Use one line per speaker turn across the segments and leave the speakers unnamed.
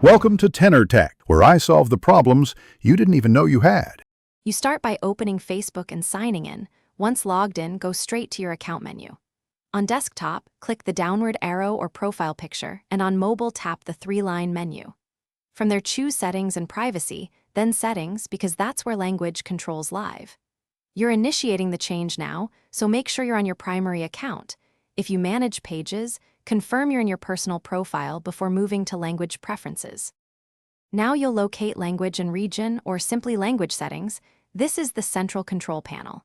Welcome to Tenor Tech, where I solve the problems you didn't even know you had.
You start by opening Facebook and signing in. Once logged in, go straight to your account menu. On desktop, click the downward arrow or profile picture, and on mobile, tap the three-line menu. From there, choose Settings and Privacy, then Settings, because that's where language controls live. You're initiating the change now, so make sure you're on your primary account. If you manage pages, confirm you're in your personal profile before moving to Language Preferences. Now you'll locate Language and Region, or simply Language Settings. This is the central control panel.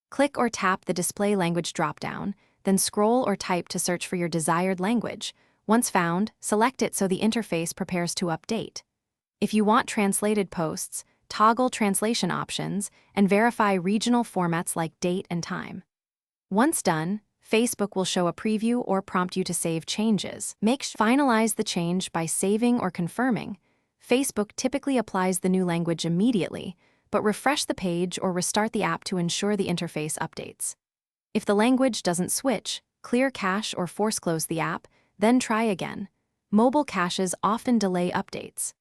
Click or tap the Display Language dropdown, then scroll or type to search for your desired language. Once found, select it so the interface prepares to update. If you want translated posts, toggle translation options and verify regional formats like date and time. Once done, Facebook will show a preview or prompt you to save changes. Finalize the change by saving or confirming. Facebook typically applies the new language immediately, but refresh the page or restart the app to ensure the interface updates. If the language doesn't switch, clear cache or force close the app, then try again. Mobile caches often delay updates.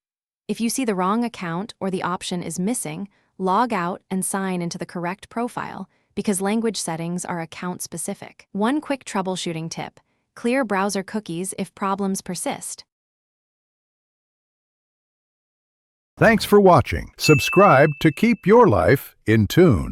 If you see the wrong account or the option is missing, log out and sign into the correct profile, because language settings are account-specific. One quick troubleshooting tip: clear browser cookies if problems persist.
Thanks for watching. Subscribe to keep your life in tune.